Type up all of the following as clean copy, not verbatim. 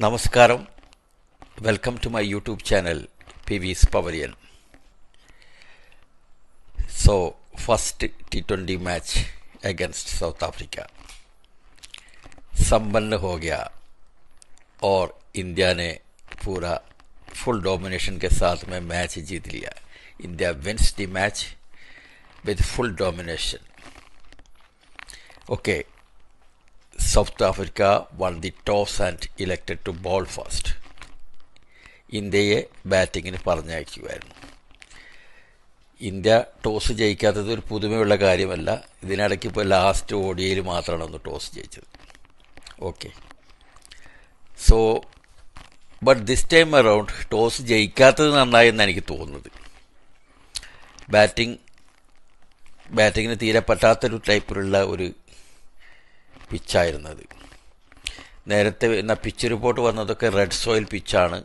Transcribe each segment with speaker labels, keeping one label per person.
Speaker 1: നമസ്കാരം. Welcome to my YouTube channel PV's Pavilion. So, first T20 match against South Africa संपन्न हो गया और इंडिया ने पूरा फुल डोमिनेशन के साथ में मैच जीत लिया. India wins the match with full domination. Okay. South Africa won the toss and elected to bowl first. ഇന്ത്യയെ ബാറ്റിങ്ങിന് പറഞ്ഞയക്കുകയായിരുന്നു. ഇന്ത്യ ടോസ് ജയിക്കാത്തത് ഒരു പുതുമയുള്ള കാര്യമല്ല. ഇതിനിടയ്ക്ക് ഇപ്പോൾ ലാസ്റ്റ് ODIയിൽ മാത്രമാണ് ഒന്ന് ടോസ് ജയിച്ചത്. Okay, so but this time around toss ജയിക്കാത്തത് നന്നായെന്ന് എനിക്ക് തോന്നുന്നത്. ബാറ്റിങ്ങിന് തീരെ പറ്റാത്തൊരു ടൈപ്പിലുള്ള ഒരു പിച്ചായിരുന്നത്. നേരത്തെ പിച്ച് റിപ്പോർട്ട് വന്നതൊക്കെ റെഡ് സോയിൽ പിച്ചാണ്.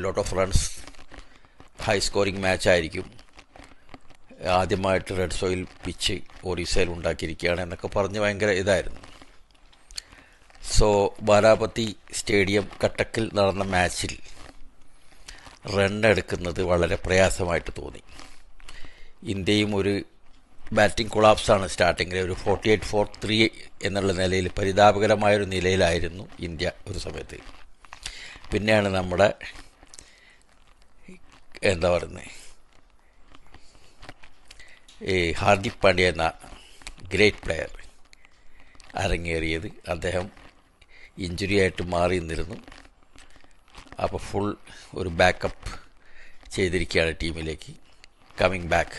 Speaker 1: Lot of runs, high scoring മാച്ചായിരിക്കും, ആദ്യമായിട്ട് റെഡ് സോയിൽ പിച്ച് ഒറീസയിൽ ഉണ്ടാക്കിയിരിക്കുകയാണ് എന്നൊക്കെ പറഞ്ഞ് ഭയങ്കര ഇതായിരുന്നു. സോ ബാരാപതി സ്റ്റേഡിയം കട്ടക്കിൽ നടന്ന മാച്ചിൽ റൺ എടുക്കുന്നത് വളരെ പ്രയാസമായിട്ട് തോന്നി. ഇന്ത്യയും ഒരു ബാറ്റിംഗ് കൊളാപ്സാണ് സ്റ്റാർട്ടിങ്ങിൽ. ഒരു 48-3 എന്നുള്ള നിലയിൽ പരിതാപകരമായൊരു നിലയിലായിരുന്നു ഇന്ത്യ ഒരു സമയത്ത്. പിന്നെയാണ് നമ്മുടെ ഹാർദിക് പാണ്ഡ്യ എന്ന ഗ്രേറ്റ് പ്ലെയർ അരങ്ങേറിയത്. അദ്ദേഹം ഇഞ്ചുറി ആയിട്ട് മാറി നിന്നിരുന്നു. അപ്പോൾ ഫുൾ ഒരു ബാക്കപ്പ് ചെയ്തിരിക്കുകയാണ് ടീമിലേക്ക്, കമ്മിങ് ബാക്ക്.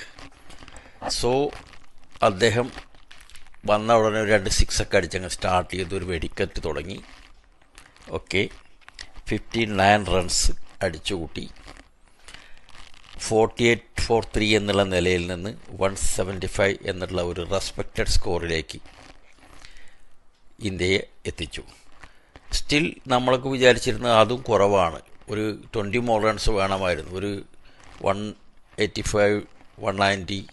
Speaker 1: സോ അദ്ദേഹം വന്ന ഉടനെ 2 സിക്സൊക്കെ അടിച്ചങ്ങ് സ്റ്റാർട്ട് ചെയ്ത് ഒരു വെടിക്കെട്ട് തുടങ്ങി. Okay, 59 runs അടിച്ചുകൂട്ടി. 48-3 എന്നുള്ള നിലയിൽ നിന്ന് 175 എന്നുള്ള ഒരു റെസ്പെക്റ്റഡ് സ്കോറിലേക്ക് ഇന്ത്യയെ എത്തിച്ചു. സ്റ്റിൽ നമ്മളൊക്കെ വിചാരിച്ചിരുന്നത് അതും കുറവാണ്. ഒരു 20 more റൺസ് വേണമായിരുന്നു. ഒരു 185, 190,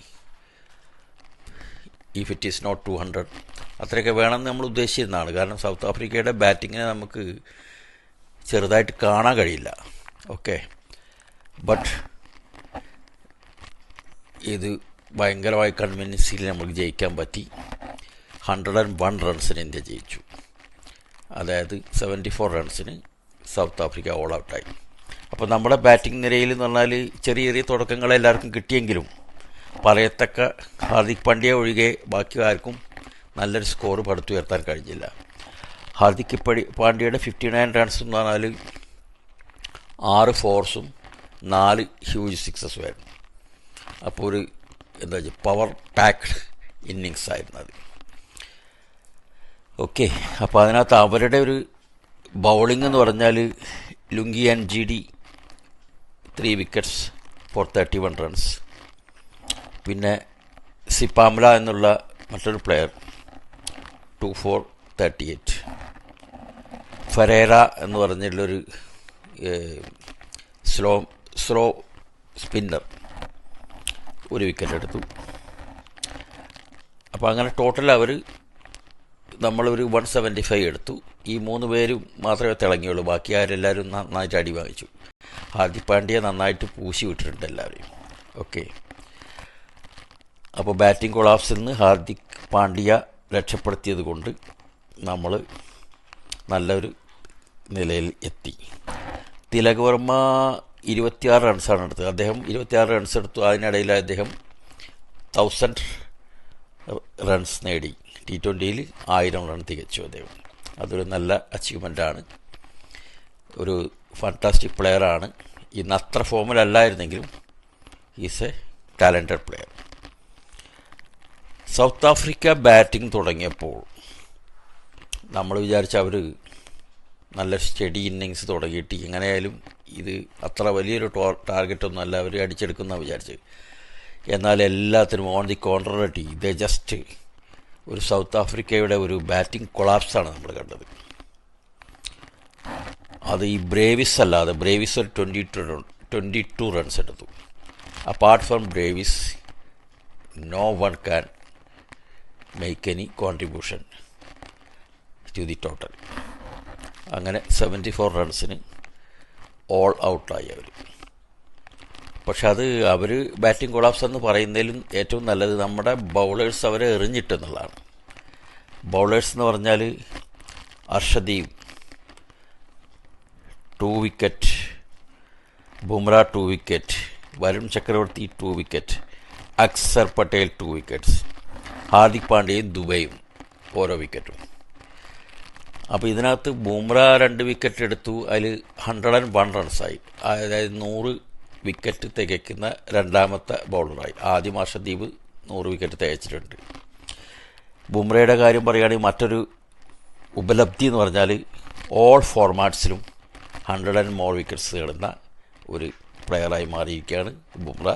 Speaker 1: ഇഫ് ഇറ്റ് ഈസ് നോട്ട് 200 അത്രയൊക്കെ വേണമെന്ന് നമ്മൾ ഉദ്ദേശിച്ചിരുന്നതാണ്. കാരണം സൗത്ത് ആഫ്രിക്കയുടെ ബാറ്റിങ്ങിനെ നമുക്ക് ചെറുതായിട്ട് കാണാൻ കഴിയില്ല. ഓക്കെ, ബട്ട് ഇത് ഭയങ്കരമായി കൺവിൻസിൽ നമുക്ക് ജയിക്കാൻ പറ്റി. 101 റൺസിന് ഇന്ത്യ ജയിച്ചു. അതായത് 74 റൺസിന് സൗത്ത് ആഫ്രിക്ക ഓൾ ഔട്ടായി. അപ്പോൾ നമ്മുടെ ബാറ്റിംഗ് നിരയിൽ എന്ന് പറഞ്ഞാൽ ചെറിയ ചെറിയ തുടക്കങ്ങൾ എല്ലാവർക്കും കിട്ടിയെങ്കിലും പറയത്തക്ക ഹാർദിക് പാണ്ഡ്യ ഒഴികെ ബാക്കി ആർക്കും നല്ലൊരു സ്കോർ പടുത്തുയർത്താൻ കഴിഞ്ഞില്ല. ഹാർദിക് പാണ്ഡ്യയുടെ 59 റൺസ് എന്ന് പറഞ്ഞാൽ 6 ഫോർസും 4 ഹ്യൂജ് സിക്സസും ആയിരുന്നു. അപ്പോൾ ഒരു പവർ പാക്ഡ് ഇന്നിങ്സ് ആയിരുന്നു അത്. ഓക്കെ, അപ്പോൾ അതിനകത്ത് അവരുടെ ഒരു ബൗളിംഗ് എന്ന് പറഞ്ഞാൽ lungi and GD 3 wickets for 31 runs. പിന്നെ സിപ്പാംല എന്നുള്ള മറ്റൊരു പ്ലെയർ 2 for 38. ഫരേറ എന്ന് പറഞ്ഞിട്ടുള്ളൊരു സ്ലോ സ്പിന്നർ 1 വിക്കറ്റ് എടുത്തു. അപ്പോൾ അങ്ങനെ ടോട്ടൽ നമ്മളൊരു 175 എടുത്തു. ഈ 3 പേരും മാത്രമേ തിളങ്ങിയുള്ളൂ. ബാക്കി ആരെല്ലാവരും നന്നായിട്ട് അടി വാങ്ങിച്ചു. ഹാർദിക് പാണ്ഡ്യ നന്നായിട്ട് പൂശി വിട്ടിട്ടുണ്ട് എല്ലാവരെയും. ഓക്കെ, അപ്പോൾ ബാറ്റിംഗ് കൊളാപ്സിൽ നിന്ന് ഹാർദിക് പാണ്ഡ്യ രക്ഷപ്പെടുത്തിയത് കൊണ്ട് നമ്മൾ നല്ലൊരു നിലയിൽ എത്തി. തിലക് വർമ്മ 26 റൺസാണ് എടുത്തത്. അദ്ദേഹം 26 റൺസ് എടുത്തു. അതിനിടയിൽ അദ്ദേഹം 1000 റൺസ് നേടി. T20യിൽ 1000 റൺ തികച്ചു അദ്ദേഹം. അതൊരു നല്ല അച്ചീവ്മെൻ്റാണ്. ഒരു ഫാൻറ്റാസ്റ്റിക് പ്ലെയറാണ്. ഇന്ന് അത്ര ഫോമിലല്ലായിരുന്നെങ്കിലും is a talented player. South Africa batting തുടങ്ങിയപ്പോൾ നമ്മൾ വിചാരിച്ച അവർ നല്ല സ്റ്റഡി ഇന്നിങ്സ് തുടങ്ങിയിട്ട് എങ്ങനെയായാലും ഇത് അത്ര വലിയൊരു ടാർഗറ്റൊന്നുമല്ല അവർ അടിച്ചെടുക്കുന്നതാണ് വിചാരിച്ചത്. എന്നാൽ എല്ലാത്തിനും ഓൺ ദി കോൺട്രറി ജസ്റ്റ് ഒരു സൗത്ത് ആഫ്രിക്കയുടെ ഒരു ബാറ്റിംഗ് കൊളാപ്സാണ് നമ്മൾ കണ്ടത്. അത് ഈ ബ്രേവിസ് അല്ലാതെ, ബ്രേവിസ് ഒരു 22 റൺസ് എടുത്തു. Apart from Brevis no one can make any contribution. To the total. അങ്ങനെ 74 റൺസിന് ഓൾ ഔട്ടായി അവർ. പക്ഷെ അത് അവർ ബാറ്റിംഗ് കൊളാപ്സ് എന്ന് പറയുന്നതിലും ഏറ്റവും നല്ലത് നമ്മുടെ ബൗളേഴ്സ് അവരെ എറിഞ്ഞിട്ടെന്നുള്ളതാണ്. ബൗളേഴ്സ് എന്ന് പറഞ്ഞാൽ Arshdeep 2 wicket, Bumrah 2 wicket, Varun Chakravarthy 2 wicket, Axar Patel 2 wickets, Hardik പാണ്ഡ്യയും ദുബൈയും ഓരോ വിക്കറ്റും. അപ്പോൾ ഇതിനകത്ത് ബുംറ 2 വിക്കറ്റ് എടുത്തു. അതിൽ 101 റൺസായി. അതായത് 100 വിക്കറ്റ് തികയ്ക്കുന്ന രണ്ടാമത്തെ ബൗളറായി. ആദ്യം അർഷദീപ് 100 വിക്കറ്റ് തികച്ചിട്ടുണ്ട്. ബുംറയുടെ കാര്യം പറയുകയാണെങ്കിൽ മറ്റൊരു ഉപലബ്ധി എന്ന് പറഞ്ഞാൽ ഓൾ ഫോർമാറ്റ്സിലും 100 ആൻഡ് മോർ വിക്കറ്റ്സ് നേടുന്ന ഒരു പ്ലെയറായി മാറിയിരിക്കുകയാണ് ബുംറ.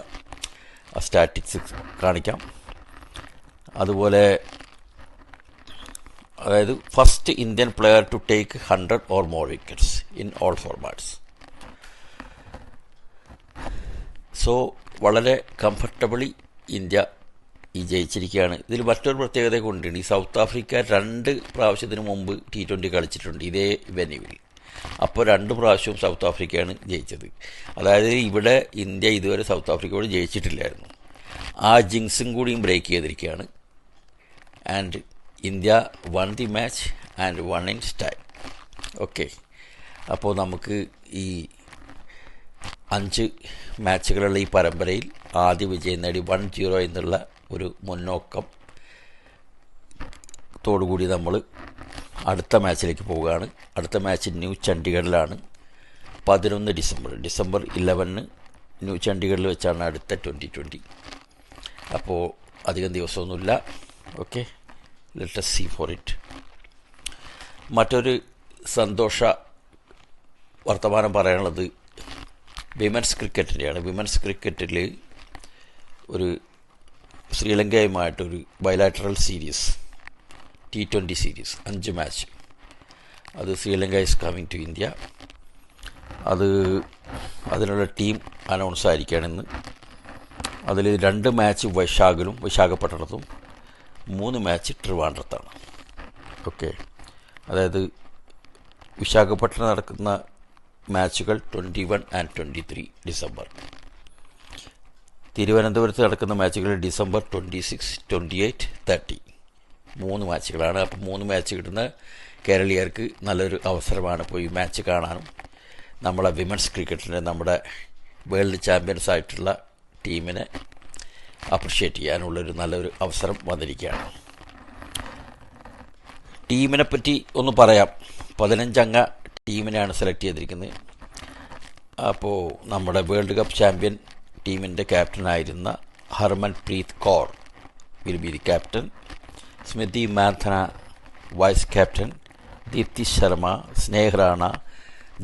Speaker 1: സ്റ്റാറ്റിക്സ് കാണിക്കാം. അതുപോലെ അതായത് first Indian player to take 100 or more wickets in all formats. So വളരെ കംഫർട്ടബിളി ഇന്ത്യ ജയിച്ചിരിക്കുകയാണ്. ഇതിൽ മറ്റൊരു പ്രത്യേകത കൊണ്ടുണ്ട്. ഈ സൗത്ത് ആഫ്രിക്ക 2 പ്രാവശ്യത്തിന് മുമ്പ് T20 കളിച്ചിട്ടുണ്ട് ഇതേ വെന്യൂവിൽ. അപ്പോൾ 2 പ്രാവശ്യവും സൗത്ത് ആഫ്രിക്കയാണ് ജയിച്ചത്. അതായത് ഇവിടെ ഇന്ത്യ ഇതുവരെ സൗത്ത് ആഫ്രിക്കയോട് ജയിച്ചിട്ടില്ലായിരുന്നു. ആ ജിങ്സും കൂടിയും ബ്രേക്ക് ചെയ്തിരിക്കുകയാണ്. And India one the match and one in style. Okay, അപ്പോൾ നമുക്ക് ഈ 5 മാച്ചുകളുള്ള ഈ പരമ്പരയിൽ ആദ്യ വിജയം നേടി 1-0 എന്നുള്ള ഒരു മുന്നോക്കത്തോടുകൂടി നമ്മൾ അടുത്ത മാച്ചിലേക്ക് പോവുകയാണ്. അടുത്ത മാച്ച് ന്യൂ ചണ്ഡീഗഡിലാണ്. 11 ഡിസംബർ 11 ന്യൂ ചണ്ഡീഗഡിൽ വെച്ചാണ് അടുത്ത 2020. അപ്പോൾ അധികം ദിവസമൊന്നുമില്ല. Okay, let us see for it. മറ്റൊരു സന്തോഷ വർത്തമാനം പറയാനുള്ളത് വിമൻസ് ക്രിക്കറ്റിൻ്റെയാണ്. വിമൻസ് ക്രിക്കറ്റിൽ ഒരു ശ്രീലങ്കയുമായിട്ടൊരു bilateral series T20 series 5 match. അത് Sri Lanka is coming to India. അതിനുള്ള ടീം അനൗൺസ് ആയിരിക്കുകയാണെന്ന്. അതിൽ 2 മാച്ച് വിശാഖപട്ടണത്തും 3 മാച്ച് ട്രിവാൻഡ്രത്താണ്. ഓക്കെ, അതായത് വിശാഖപട്ടണം നടക്കുന്ന മാച്ചുകൾ 21 ആൻഡ് 23 ഡിസംബർ. തിരുവനന്തപുരത്ത് നടക്കുന്ന മാച്ചുകൾ ഡിസംബർ 26, 28, 30. 3 മാച്ചുകളാണ്. അപ്പോൾ 3 മാച്ച് കിട്ടുന്ന കേരളീയർക്ക് നല്ലൊരു അവസരമാണ് പോയി ഈ മാച്ച് കാണാനും നമ്മളെ വിമൻസ് ക്രിക്കറ്റിൻ്റെ നമ്മുടെ വേൾഡ് ചാമ്പ്യൻസ് ആയിട്ടുള്ള ടീമിനെ അപ്രിഷ്യേറ്റ് ചെയ്യാനുള്ളൊരു നല്ലൊരു അവസരം വന്നിരിക്കുകയാണ്. ടീമിനെ പറ്റി ഒന്ന് പറയാം. 15 അംഗ ടീമിനെയാണ് സെലക്ട് ചെയ്തിരിക്കുന്നത്. അപ്പോൾ നമ്മുടെ വേൾഡ് കപ്പ് ചാമ്പ്യൻ ടീമിൻ്റെ ക്യാപ്റ്റനായിരുന്ന Harmanpreet Kaur will be the captain. Smriti Mandhana vice captain. Deepti Sharma, Sneh Rana,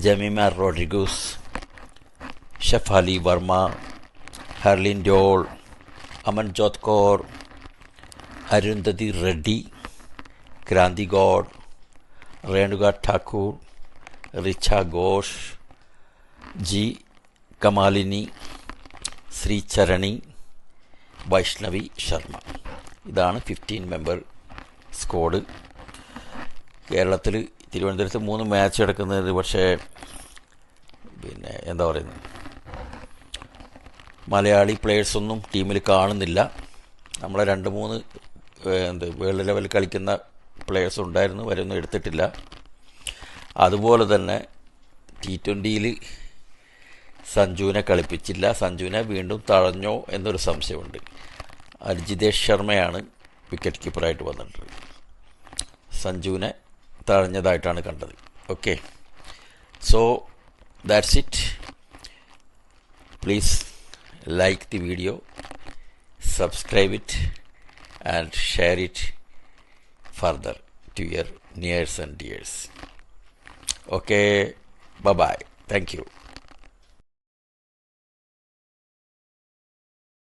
Speaker 1: Jemimah Rodrigues, Shafali Verma, Harleen Deol, Amanjot Kaur, Arundhati Reddy, Kranti Goud, Renuka Thakur, Richa Ghosh, G Kamalini, Shree Charani, Vaishnavi Sharma. ഇതാണ് 15 മെമ്പർ സ്ക്വാഡ്. കേരളത്തിൽ തിരുവനന്തപുരത്ത് 3 മാച്ച് നടക്കുന്നത്. പക്ഷേ എന്താ പറയുന്നത്, മലയാളി പ്ലേയേഴ്സൊന്നും ടീമിൽ കാണുന്നില്ല. നമ്മളെ 2-3 വേൾഡ് ലെവലിൽ കളിക്കുന്ന പ്ലേയേഴ്സ് ഉണ്ടായിരുന്നു, വരൊന്നും എടുത്തിട്ടില്ല. അതുപോലെ തന്നെ T20യിൽ സഞ്ജുവിനെ കളിപ്പിച്ചില്ല. സഞ്ജുവിനെ വീണ്ടും തഴഞ്ഞോ എന്നൊരു സംശയമുണ്ട്. ജിതേഷ് ശർമ്മയാണ് വിക്കറ്റ് കീപ്പറായിട്ട് വന്നിട്ടുള്ളത്. സഞ്ജുവിനെ തഴഞ്ഞതായിട്ടാണ് കണ്ടത്. Okay, so that's it. Please like the video, subscribe it and share it further to your nears and dears. Okay, bye-bye. Thank you.